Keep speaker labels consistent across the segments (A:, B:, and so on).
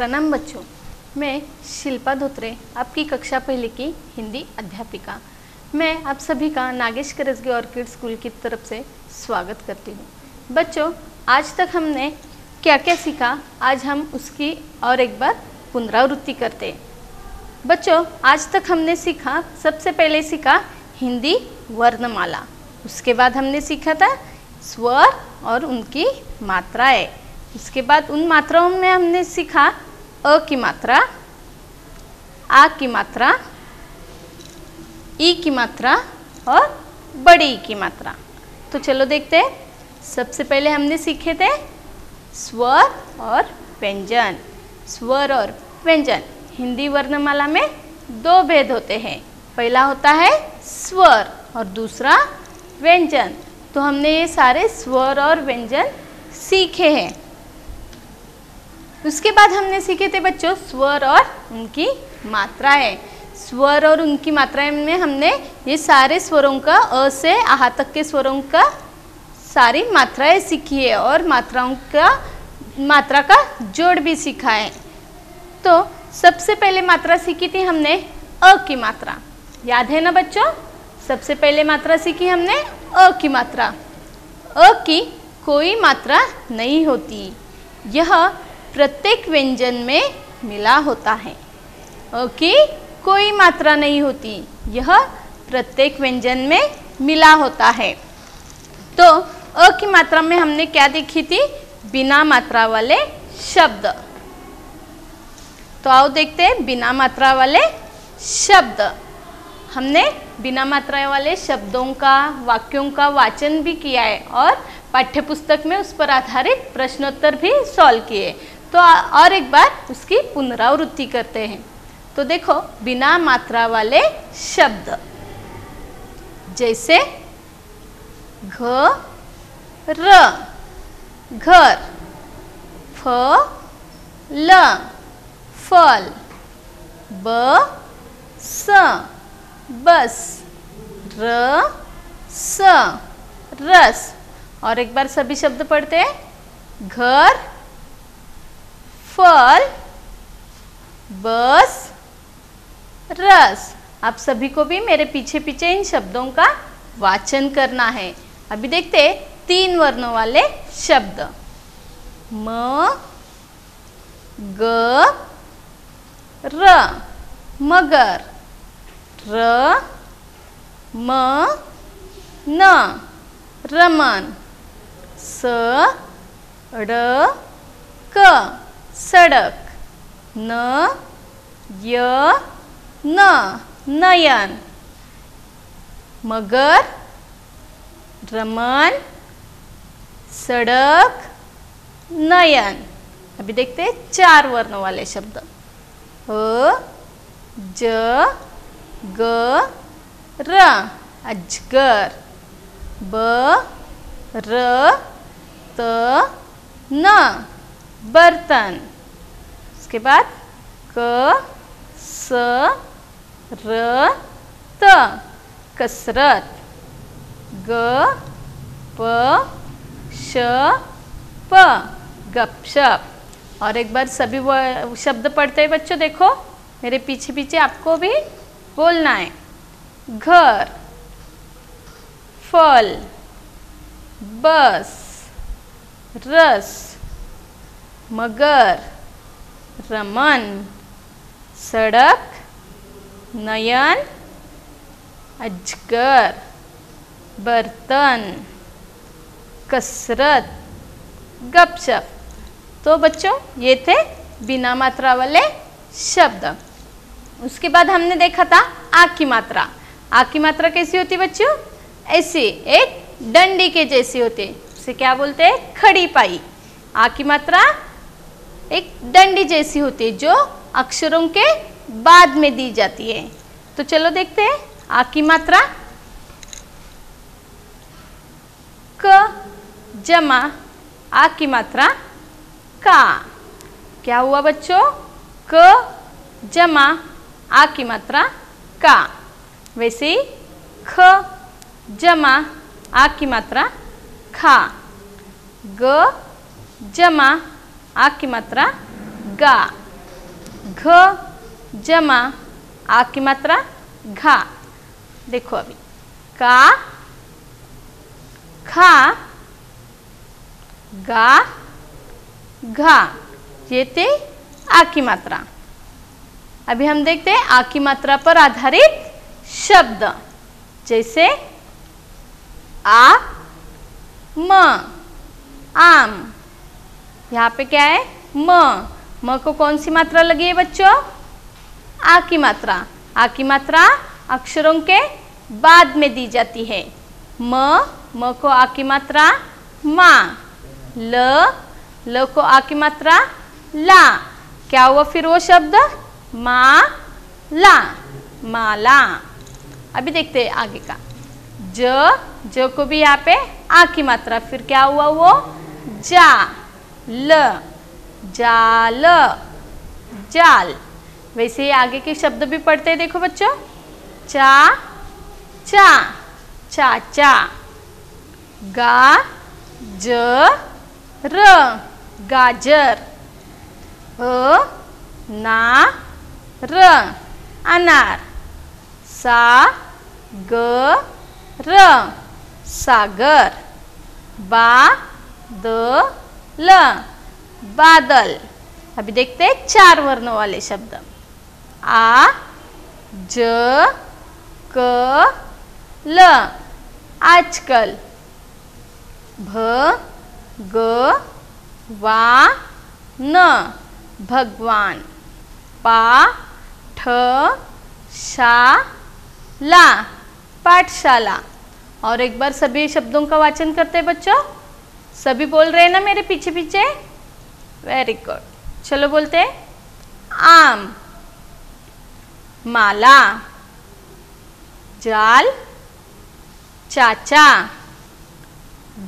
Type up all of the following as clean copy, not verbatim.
A: प्रणाम बच्चों, मैं शिल्पा धोत्रे, आपकी कक्षा पहले की हिंदी अध्यापिका। मैं आप सभी का नागेश करसगे ऑर्किड स्कूल की तरफ से स्वागत करती हूँ। बच्चों, आज तक हमने क्या क्या सीखा, आज हम उसकी और एक बार पुनरावृत्ति करते हैं। बच्चों, आज तक हमने सीखा, सबसे पहले सीखा हिंदी वर्णमाला, उसके बाद हमने सीखा था स्वर और उनकी मात्राएं। उसके बाद उन मात्राओं में हमने सीखा अ की मात्रा, आ की मात्रा, ई की मात्रा और बड़ी ई की मात्रा। तो चलो देखते हैं। सबसे पहले हमने सीखे थे स्वर और व्यंजन। स्वर और व्यंजन, हिंदी वर्णमाला में दो भेद होते हैं। पहला होता है स्वर और दूसरा व्यंजन। तो हमने ये सारे स्वर और व्यंजन सीखे हैं। उसके बाद हमने सीखे थे बच्चों स्वर और उनकी मात्राएं। स्वर और उनकी मात्राएं में हमने ये सारे स्वरों का अ से आहा तक के स्वरों का सारी मात्राएं सीखी है और मात्रा का जोड़ भी सीखा है। तो सबसे पहले मात्रा सीखी थी हमने अ की मात्रा, याद है ना बच्चों? सबसे पहले मात्रा सीखी हमने अ की मात्रा। अ की कोई मात्रा नहीं होती, यह प्रत्येक व्यंजन में मिला होता है। अ की कोई मात्रा नहीं होती, यह प्रत्येक व्यंजन में मिला होता है। तो अ की मात्रा में हमने क्या देखी थी? बिना मात्रा वाले शब्द। तो आओ देखते हैं बिना मात्रा वाले शब्द। हमने बिना मात्रा वाले शब्दों का, वाक्यों का वाचन भी किया है और पाठ्यपुस्तक में उस पर आधारित प्रश्नोत्तर भी सॉल्व किए। तो और एक बार उसकी पुनरावृत्ति करते हैं। तो देखो, बिना मात्रा वाले शब्द जैसे घर, घर, फल, फल, बस, बस, रस, रस। और एक बार सभी शब्द पढ़ते हैं। घर, फल, बस, रस। आप सभी को भी मेरे पीछे पीछे इन शब्दों का वाचन करना है। अभी देखते हैं तीन वर्णों वाले शब्द। म, ग, र, मगर। र, म, न, रमन। स, ड़, क, सड़क। न, य, न, नयन। मगर, रमन, सड़क, नयन। अभी देखते हैं चार वर्णों वाले शब्द। अ, ज, ग, र, अजगर। ब, र, त, न, बर्तन। उसके बाद क, स, र, त, कसरत। ग, प, श, प, गपशप। और एक बार सभी शब्द पढ़ते हैं बच्चों। देखो मेरे पीछे पीछे आपको भी बोलना है। घर, फल, बस, रस, मगर, रमन, सड़क, नयन, अजगर, बर्तन, कसरत, गपशप। तो बच्चों, ये थे बिना मात्रा वाले शब्द। उसके बाद हमने देखा था आ की मात्रा। आ की मात्रा कैसी होती बच्चों? ऐसी, एक डंडी के जैसी होती है। उसे क्या बोलते हैं? खड़ी पाई। आ की मात्रा एक डंडी जैसी होती है जो अक्षरों के बाद में दी जाती है। तो चलो देखते हैं आ की मात्रा। क जमा आ की मात्रा का। क्या हुआ बच्चों? क जमा आ की मात्रा का। वैसे ही ख जमा आ की मात्रा खा। ग जमा आ की मात्रा गा। घ जमा आ की मात्रा घा। देखो अभी का खा गा घा, ये थे आ की मात्रा। अभी हम देखते हैं आ की मात्रा पर आधारित शब्द, जैसे आ म आम। यहाँ पे क्या है म को कौन सी मात्रा लगी है बच्चों? आ की मात्रा। आ की मात्रा अक्षरों के बाद में दी जाती है। म को आ की मात्रा मा। ल को आ की मात्रा ला। क्या हुआ फिर वो शब्द? मा ला, माला। अभी देखते हैं आगे का। ज को भी यहाँ पे आ की मात्रा, फिर क्या हुआ वो? जा ल, जाल, जाल। वैसे ही आगे के शब्द भी पढ़ते हैं, देखो बच्चों। चा चा चाचा। गा ज र गाजर। ना र अनार। सा ग र सागर। बा द ल बादल। अभी देखते हैं 4 वर्णों वाले शब्द। आ ज क ल आजकल। भ ग वा न भगवान। पा ठ शा ला पाठशाला। और एक बार सभी शब्दों का वाचन करते हैं बच्चों। सभी बोल रहे हैं ना मेरे पीछे पीछे? Very good. चलो बोलते हैं। आम, माला, जाल, चाचा,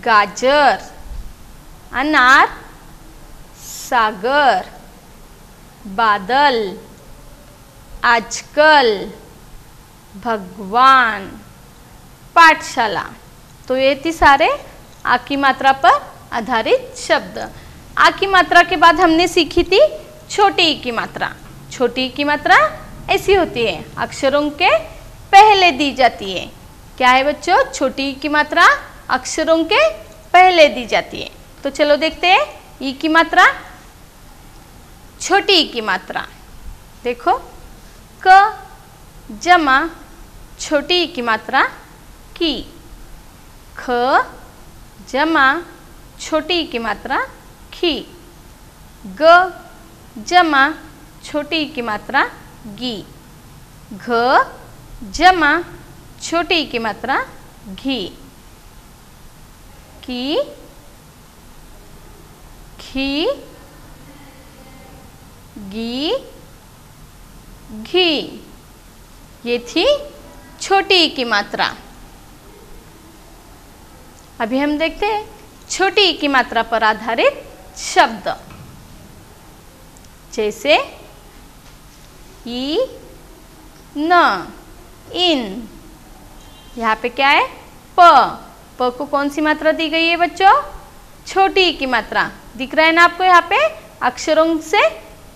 A: गाजर, अनार, सागर, बादल, आजकल, भगवान, पाठशाला। तो ये थी सारे आ की मात्रा पर आधारित शब्द। आ की मात्रा के बाद हमने सीखी थी छोटी ई की मात्रा। छोटी ई की मात्रा ऐसी होती है, अक्षरों के पहले दी जाती है। क्या है बच्चों? छोटी ई की मात्रा अक्षरों के पहले दी जाती है। तो चलो देखते हैं ई की मात्रा। छोटी ई की मात्रा देखो। क जमा छोटी ई की मात्रा की। ख जमा छोटी ई की मात्रा खी। ग जमा छोटी ई की मात्रा गी। घ जमा छोटी ई की मात्रा घी। की खी गी घी। ये थी छोटी ई की मात्रा। अभी हम देखते हैं छोटी ई की मात्रा पर आधारित शब्द, जैसे ई न इन। यहाँ पे क्या है? प को कौन सी मात्रा दी गई है बच्चों? छोटी ई की मात्रा। दिख रहा है ना आपको? यहाँ पे अक्षरों से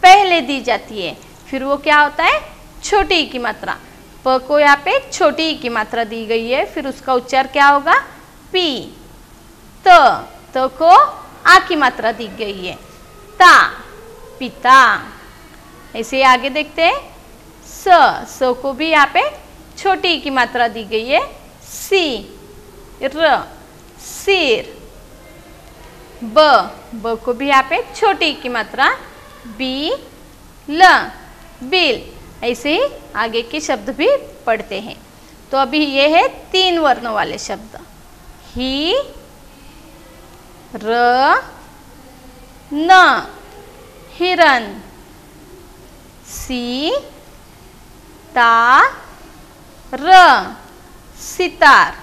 A: पहले दी जाती है, फिर वो क्या होता है? छोटी ई की मात्रा। प को यहाँ पे छोटी ई की मात्रा दी गई है, फिर उसका उच्चार क्या होगा? पी। त को आ की मात्रा दी गई है, ता पिता। ऐसे आगे देखते हैं। स को भी यहाँ पे छोटी ई की मात्रा दी गई है, सी र सिर। ब को भी यहाँ पे छोटी ई की मात्रा, बी ल बिल। ऐसे ही आगे के शब्द भी पढ़ते हैं। तो अभी ये है 3 वर्णों वाले शब्द। ही र न हिरन। सी ता र सितार।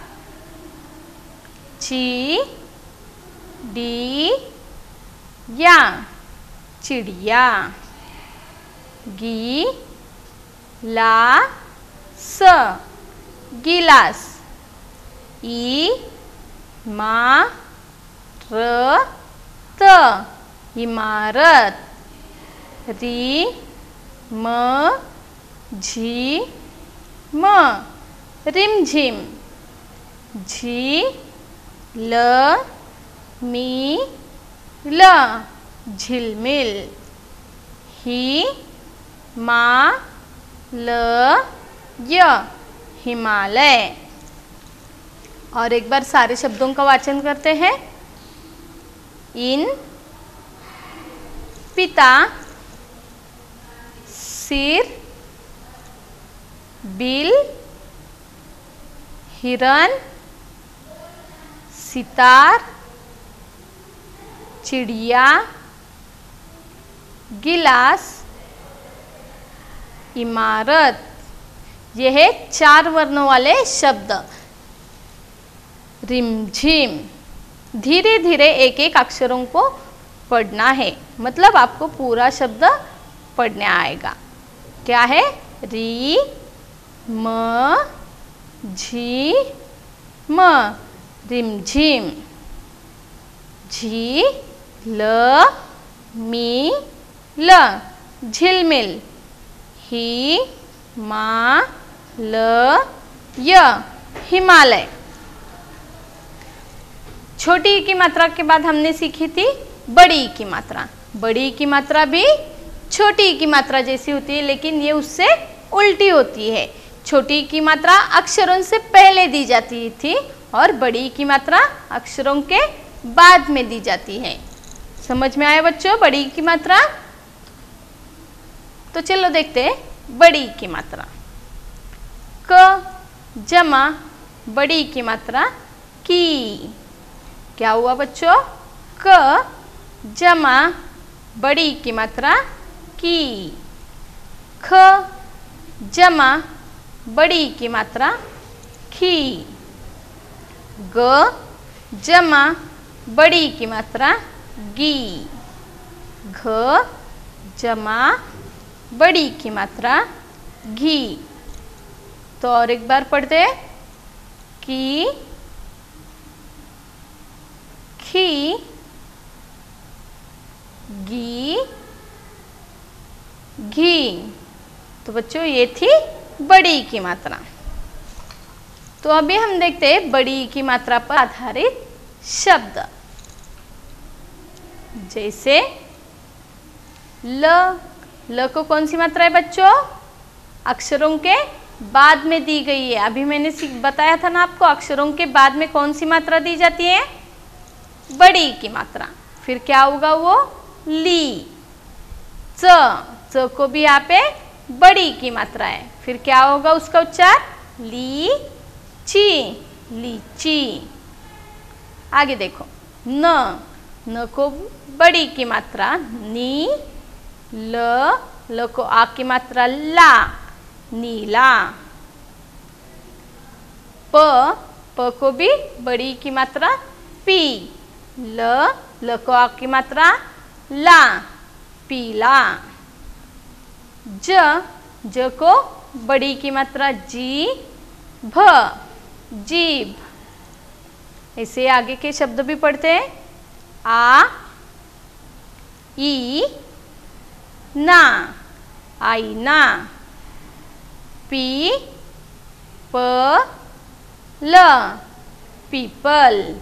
A: ची डी या चिड़िया। गी ला स गिलास। ई मा र त इमारत। री म झी म रिमझिम। झी ल मी ल झिलमिल। ही मा ल य हिमालय। और एक बार सारे शब्दों का वाचन करते हैं। इन, पिता, सिर, बिल, हिरन, सितार, चिड़िया, गिलास, इमारत। यह है 4 वर्णों वाले शब्द। रिमझिम। धीरे धीरे एक एक अक्षरों को पढ़ना है, मतलब आपको पूरा शब्द पढ़ने आएगा। क्या है? री म झी म रिमझिम। झी ल मी ल झिलमिल। ही मा ल य हिमालय। छोटी ई की मात्रा के बाद हमने सीखी थी बड़ी ई की मात्रा। बड़ी ई की मात्रा भी छोटी ई की मात्रा जैसी होती है, लेकिन ये उससे उल्टी होती है। छोटी ई की मात्रा अक्षरों से पहले दी जाती थी और बड़ी ई की मात्रा अक्षरों के बाद में दी जाती है। समझ में आया बच्चों बड़ी ई की मात्रा? तो चलो देखते हैं बड़ी ई की मात्रा। क जमा बड़ी ई की मात्रा की। क्या हुआ बच्चों? क जमा बड़ी ई की मात्रा की। ख जमा बड़ी ई की मात्रा खी। ग जमा बड़ी ई की मात्रा गी। घ जमा बड़ी ई की मात्रा घी। तो और एक बार पढ़ते हैं। की, खी, गी, घी। तो बच्चों ये थी बड़ी ई की मात्रा। तो अभी हम देखते हैं बड़ी ई की मात्रा पर आधारित शब्द। जैसे ल। ल को कौन सी मात्रा है बच्चों? अक्षरों के बाद में दी गई है। अभी मैंने बताया था ना आपको, अक्षरों के बाद में कौन सी मात्रा दी जाती है? बड़ी ई की मात्रा। फिर क्या होगा वो? ली। च। च को भी यहाँ पे बड़ी ई की मात्रा है। फिर क्या होगा उसका उच्चार? ली ची, लीची। आगे देखो। न। न को बड़ी ई की मात्रा नी। ल। ल को आ की मात्रा ला, नीला। प। प को भी बड़ी ई की मात्रा पी। ल। ल को आ की मात्रा ला, पीला। ज। ज को बड़ी की मात्रा जी भ, जीभ। ऐसे आगे के शब्द भी पढ़ते हैं। आ, ई, ना, आईना। पी, प, ल, पीपल।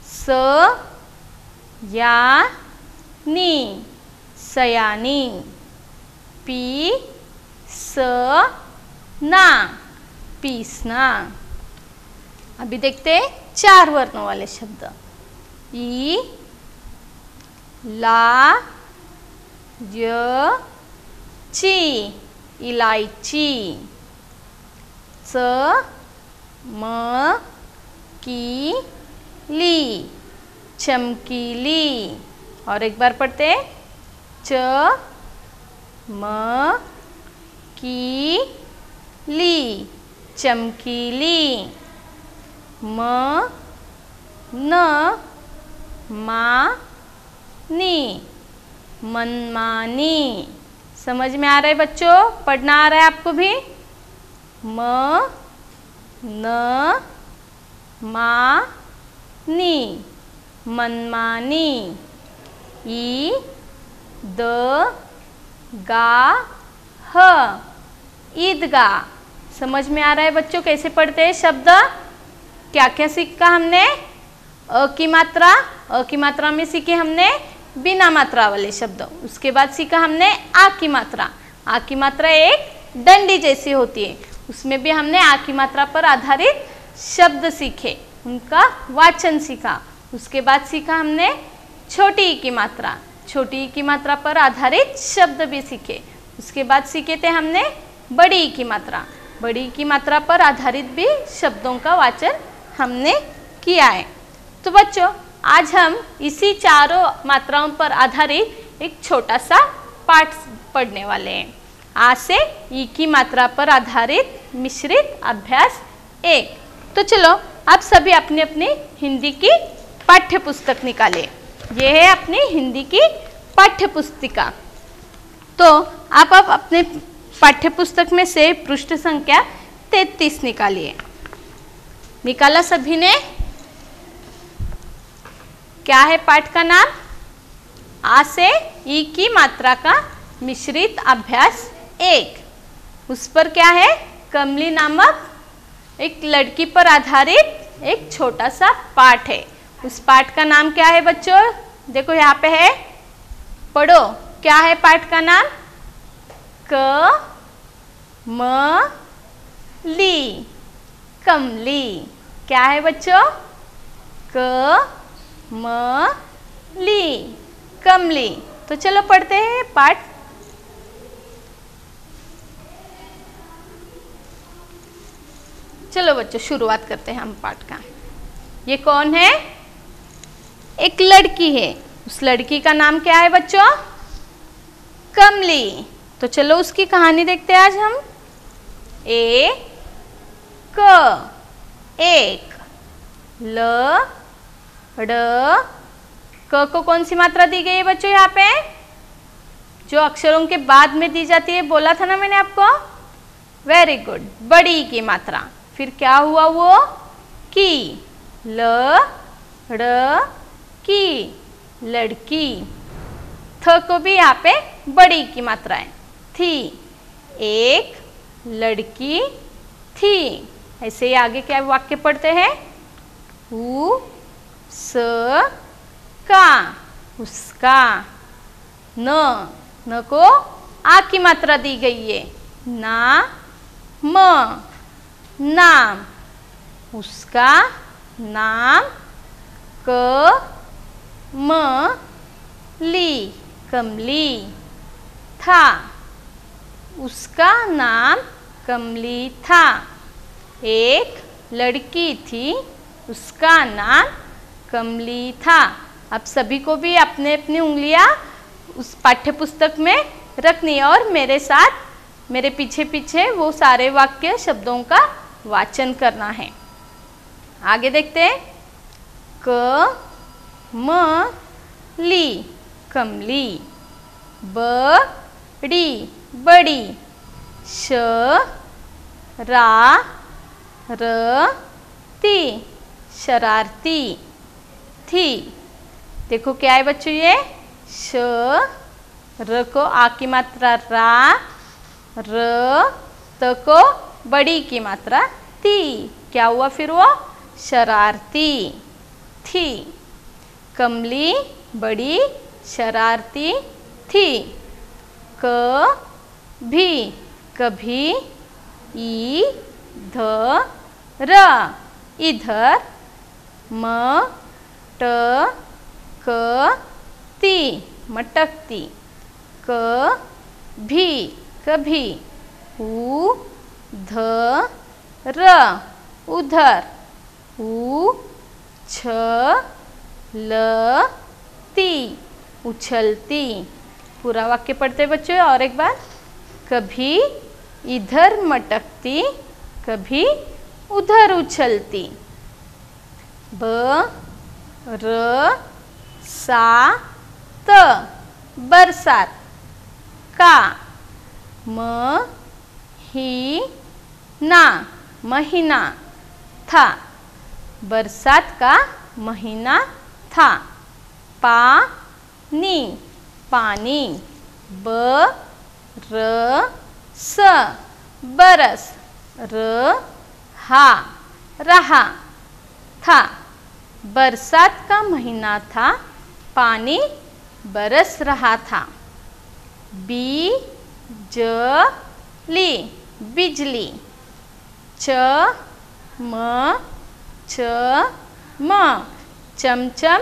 A: स, या, नी, सयानी। पी, स, ना, पीसना। अभी देखते हैं 4 वर्णों वाले शब्द। ई, ला, य, ची, इलायची। च, म, की, ली, चमकीली। और एक बार पढ़ते हैं। च, म, की, ली, चमकीली। म, न, मा, नी, मनमानी। समझ में आ रहा है बच्चों? पढ़ना आ रहा है आपको भी? म, न, मा, नी, मनमानी। ई, द, गा, ह, ईदगाह। समझ में आ रहा है बच्चों कैसे पढ़ते हैं शब्द? क्या क्या सीखा हमने? अ की मात्रा, अ की मात्रा में सीखे हमने बिना मात्रा वाले शब्द। उसके बाद सीखा हमने आ की मात्रा। आ की मात्रा एक डंडी जैसी होती है, उसमें भी हमने आ की मात्रा पर आधारित शब्द सीखे, उनका वाचन सीखा। उसके बाद सीखा हमने छोटी ई की मात्रा, छोटी ई की मात्रा पर आधारित शब्द भी सीखे। उसके बाद सीखे थे हमने बड़ी ई की मात्रा, बड़ी ई की मात्रा पर आधारित भी शब्दों का वाचन हमने किया है। तो बच्चों आज हम इसी चारों मात्राओं पर आधारित एक छोटा सा पाठ पढ़ने वाले हैं। आ से ई की मात्रा पर आधारित मिश्रित अभ्यास 1। तो चलो आप सभी अपनी अपनी हिंदी की पाठ्य पुस्तक निकालें। ये है अपनी हिंदी की पाठ्य पुस्तिका। तो आप अपने पाठ्य पुस्तक में से पृष्ठ संख्या 33 निकालिए। निकाला सभी ने? क्या है पाठ का नाम? आ से ई की मात्रा का मिश्रित अभ्यास 1। उस पर क्या है? कमली नामक एक लड़की पर आधारित एक छोटा सा पाठ है। उस पाठ का नाम क्या है बच्चों? देखो यहाँ पे है, पढ़ो। क्या है पाठ का नाम? क म ली, कमली। क्या है बच्चों? क म ली, कमली। तो चलो पढ़ते हैं पाठ। चलो बच्चों शुरुआत करते हैं हम पाठ का। ये कौन है? एक लड़की है। उस लड़की का नाम क्या है बच्चों? कमली। तो चलो उसकी कहानी देखते हैं आज हम। एक, ल ड क को कौन सी मात्रा दी गई है बच्चों? यहाँ पे जो अक्षरों के बाद में दी जाती है, बोला था ना मैंने आपको। वेरी गुड, बड़ी की मात्रा। फिर क्या हुआ वो? की, ल ड़ की, लड़की। थ को भी यहाँ पे बड़ी की मात्रा है, थी। एक लड़की थी। ऐसे ही आगे क्या वाक्य पढ़ते हैं? उ स का, उसका। न को आ की मात्रा दी गई है, ना म, नाम। उसका नाम क म ली, कमली। था, उसका नाम कमली था। एक लड़की थी, उसका नाम कमली था। अब सभी को भी अपने अपनी उंगलियां उस पाठ्य पुस्तक में रखनी है और मेरे साथ, मेरे पीछे पीछे वो सारे वाक्य शब्दों का वाचन करना है। आगे देखते हैं। क म ली, कमली। बड़ी, बड़ी। श रा र ती, शरारती। थी। देखो क्या है बच्चों ये? श र को आ की मात्रा रा, र त को बड़ी की मात्रा ती। क्या हुआ फिर वो? शरारती। थी। कमली बड़ी शरारती थी। क भी, कभी। ई ध र, इधर। म ट क ती, मटकती। क भी, कभी। उ ध र, उधर। उ छ ल ती, उछलती। पूरा वाक्य पढ़ते बच्चों और एक बार। कभी इधर मटकती, कभी उधर उछलती। ब र सा त, बरसात। का म ही ना, महीना। था, बरसात का महीना था। पा नी, पानी। ब र स बरस, र हा रहा, था। बरसात का महीना था, पानी बरस रहा था। बीजली बिजली, चमचम चमचम,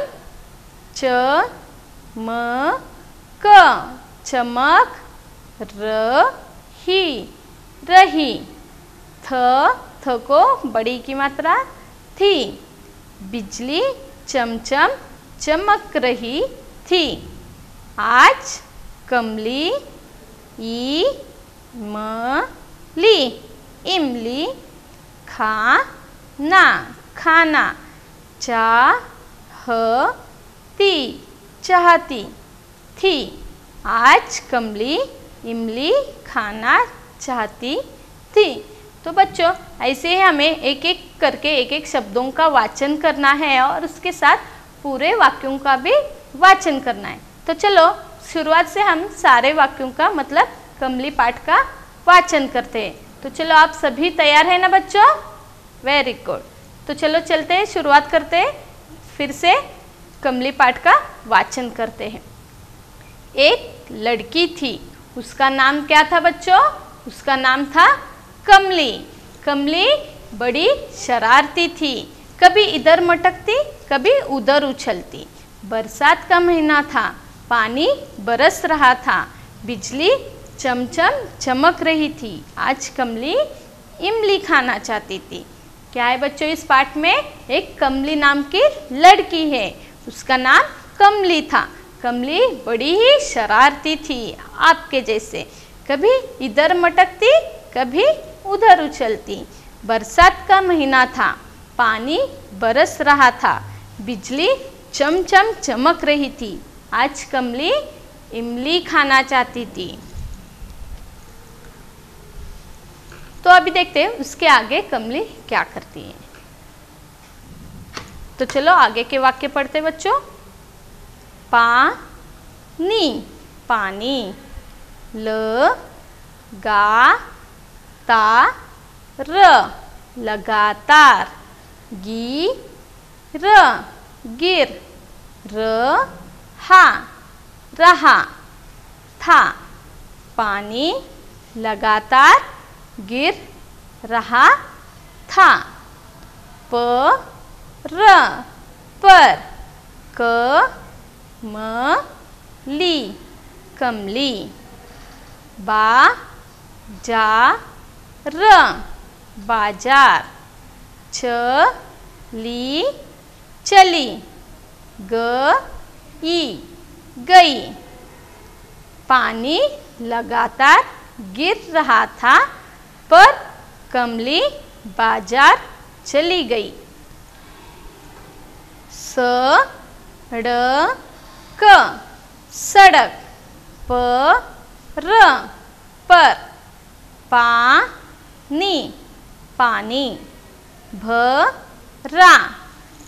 A: चमक चमक, रही रही, थ को बड़ी की मात्रा थी। बिजली चमचम चमक रही थी। आज कमली इमली इमली, खाना खाना, चाहती चाहती थी। आज कमली इमली खाना चाहती थी। तो बच्चों ऐसे ही हमें एक एक करके एक एक शब्दों का वाचन करना है और उसके साथ पूरे वाक्यों का भी वाचन करना है। तो चलो शुरुआत से हम सारे वाक्यों का मतलब कमली पाठ का वाचन करते हैं। तो चलो आप सभी तैयार हैं ना बच्चों? Very good. तो चलो चलते हैं, शुरुआत करते हैं, फिर से कमली पाठ का वाचन करते हैं। एक लड़की थी, उसका नाम क्या था बच्चों? उसका नाम था कमली। कमली बड़ी शरारती थी, कभी इधर मटकती कभी उधर उछलती। बरसात का महीना था, पानी बरस रहा था, बिजली चमचम चमक रही थी। आज कमली इमली खाना चाहती थी। क्या है बच्चों इस पाठ में? एक कमली नाम की लड़की है, उसका नाम कमली था। कमली बड़ी ही शरारती थी, आपके जैसे, कभी इधर मटकती कभी उधर उछलती। बरसात का महीना था, पानी बरस रहा था, बिजली चमचम चमक रही थी। आज कमली इमली खाना चाहती थी। तो अभी देखते हैं उसके आगे कमली क्या करती है। तो चलो आगे के वाक्य पढ़ते बच्चों। पानी पानी, लगातार लगातार, गिर रहा था। पानी लगातार गिर रहा था। पर कमली कमली, बाजार चली गई। पानी लगातार गिर रहा था, पर कमली बाजार चली गई। सड़क पर पानी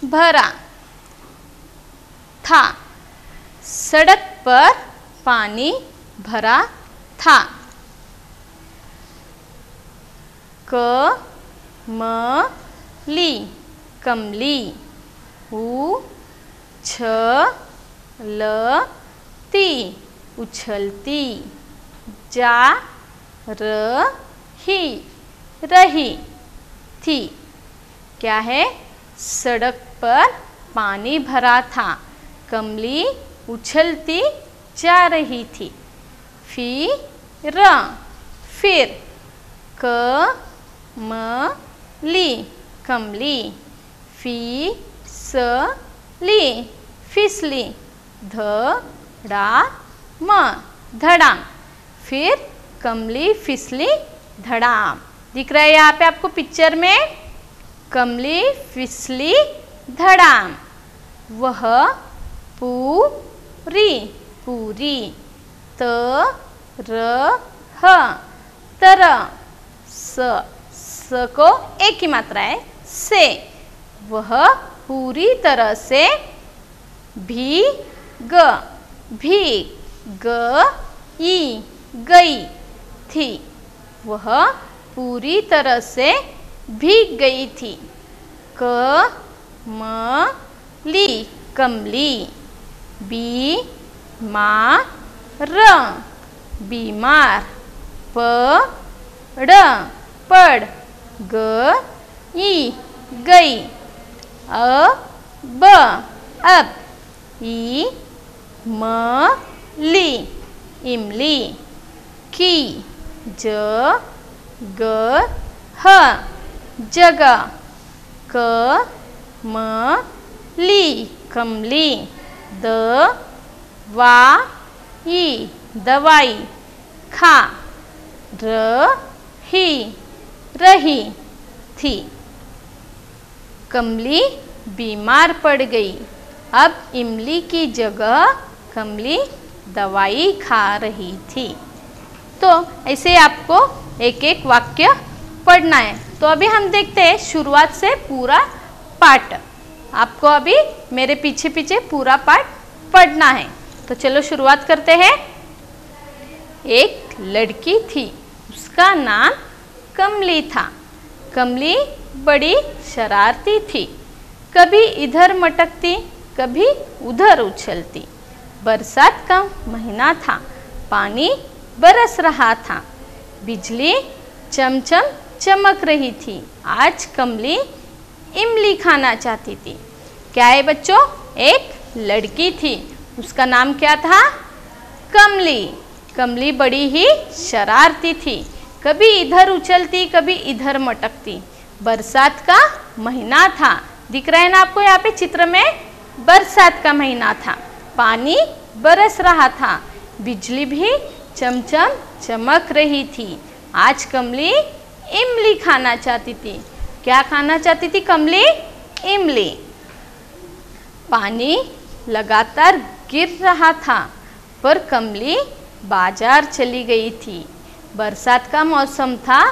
A: भरा था। सड़क पर पानी भरा था। कमली कमली, उछलती जा रही थी। क्या है? सड़क पर पानी भरा था, कमली उछलती जा रही थी। फिर कमली कमली, फिसली धड़ाम। फिर कमली फिसली धड़ाम। दिख रहा है यहाँ पे आपको पिक्चर में? कमली फिसली धड़ाम। वह पूरी तरह स को एक ही मात्रा है, से। वह पूरी तरह से भीग गई थी। वह पूरी तरह से भीग गई थी। क म ली कमली। बी मा र बीमार। प ड़ पड़। ग ई गई। अ ब अब। ई म ली इमली। की ज ग ह जगह। क म ली कमली। द वा ई दवाई। खा र ही रही थी। कमली बीमार पड़ गई। अब इमली की जगह कमली दवाई खा रही थी। तो ऐसे आपको एक एक वाक्य पढ़ना है। तो अभी हम देखते हैं शुरुआत से पूरा पाठ। आपको अभी मेरे पीछे पीछे पूरा पाठ पढ़ना है। तो चलो शुरुआत करते हैं। एक लड़की थी, उसका नाम कमली था। कमली बड़ी शरारती थी, कभी इधर मटकती कभी उधर उछलती। बरसात का महीना था, पानी बरस रहा था, बिजली चमचम चमक रही थी। आज कमली इमली खाना चाहती थी। क्या है बच्चों? एक लड़की थी, उसका नाम क्या था? कमली। कमली बड़ी ही शरारती थी, कभी इधर उछलती कभी इधर मटकती। बरसात का महीना था, दिख रहा है ना आपको यहाँ पे चित्र में? बरसात का महीना था, पानी बरस रहा था, बिजली भी चमचम चमक रही थी। आज कमली इमली खाना चाहती थी। क्या खाना चाहती थी कमली? इमली। पानी लगातार गिर रहा था, पर कमली बाजार चली गई थी। बरसात का मौसम था,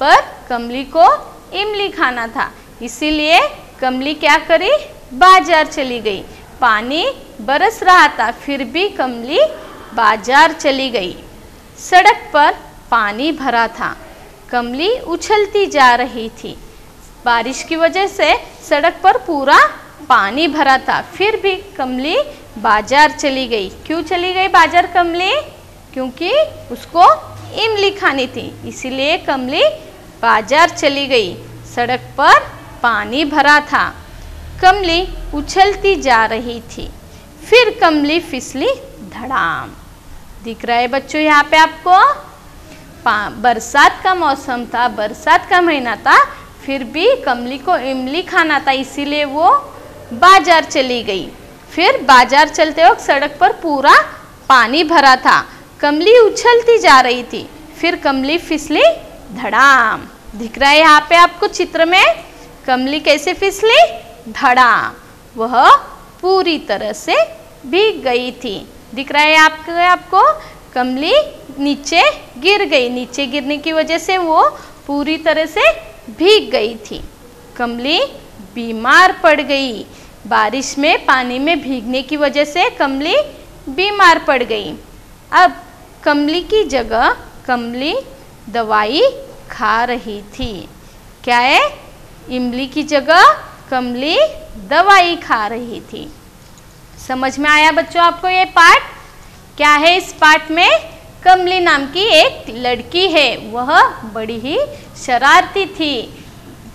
A: पर कमली को इमली खाना था, इसीलिए कमली क्या करी? बाजार चली गई। पानी बरस रहा था, फिर भी कमली बाजार चली गई। सड़क पर पानी भरा था, कमली उछलती जा रही थी। बारिश की वजह से सड़क पर पूरा पानी भरा था, फिर भी कमली बाजार चली गई। क्यों चली गई बाजार कमली? क्योंकि उसको इमली खानी थी, इसीलिए कमली बाजार चली गई। सड़क पर पानी भरा था, कमली उछलती जा रही थी, फिर कमली फिसली धड़ाम। दिख रहा है बच्चों यहाँ पे आपको? बरसात का मौसम था, बरसात का महीना था, फिर भी कमली को इमली खाना था, इसीलिए वो बाजार चली गई। फिर बाजार चलते वक्त सड़क पर पूरा पानी भरा था, कमली उछलती जा रही थी, फिर कमली फिसली धड़ाम। दिख रहा है यहाँ पे आपको चित्र में? कमली कैसे फिसली? धड़ाम। वह पूरी तरह से भीग गई थी। दिख रहा है आपको? कमली नीचे गिर गई, नीचे गिरने की वजह से वो पूरी तरह से भीग गई थी। कमली बीमार पड़ गई, बारिश में पानी में भीगने की वजह से कमली बीमार पड़ गई। अब कमली की जगह कमली दवाई खा रही थी। क्या है? इमली की जगह कमली दवाई खा रही थी। समझ में आया बच्चों आपको ये पाठ? क्या है इस पाठ में? कमली नाम की एक लड़की है, वह बड़ी ही शरारती थी।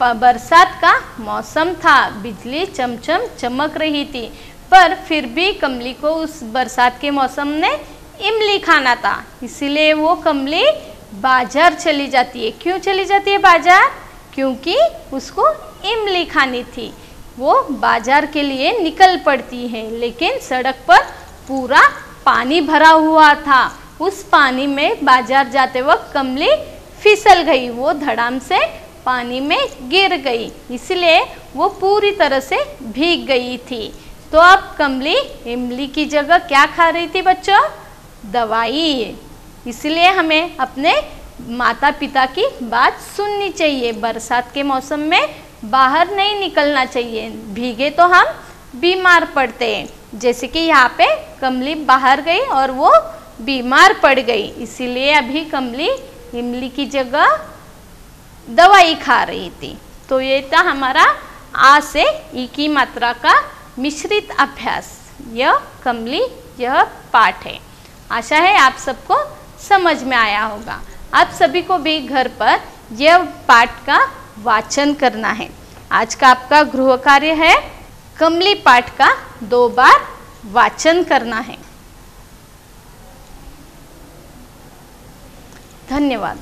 A: बरसात का मौसम था, बिजली चमचम चमक रही थी, पर फिर भी कमली को उस बरसात के मौसम में इमली खाना था, इसीलिए वो कमली बाजार चली जाती है। क्यों चली जाती है बाजार? क्योंकि उसको इमली खानी थी। वो बाजार के लिए निकल पड़ती है, लेकिन सड़क पर पूरा पानी भरा हुआ था। उस पानी में बाजार जाते वक्त कमली फिसल गई, वो धड़ाम से पानी में गिर गई, इसलिए वो पूरी तरह से भीग गई थी। तो अब कमली इमली की जगह क्या खा रही थी बच्चों? दवाई। इसलिए हमें अपने माता पिता की बात सुननी चाहिए। बरसात के मौसम में बाहर नहीं निकलना चाहिए, भीगे तो हम बीमार पड़ते हैं। जैसे कि यहाँ पे कमली बाहर गई और वो बीमार पड़ गई, इसीलिए अभी कमली इमली की जगह दवाई खा रही थी। तो ये था हमारा आ से ई की मात्रा का मिश्रित अभ्यास। यह कमली यह पाठ है। आशा है आप सबको समझ में आया होगा। आप सभी को भी घर पर यह पाठ का वाचन करना है। आज का आपका गृह कार्य है कमली पाठ का 2 बार वाचन करना है। धन्यवाद।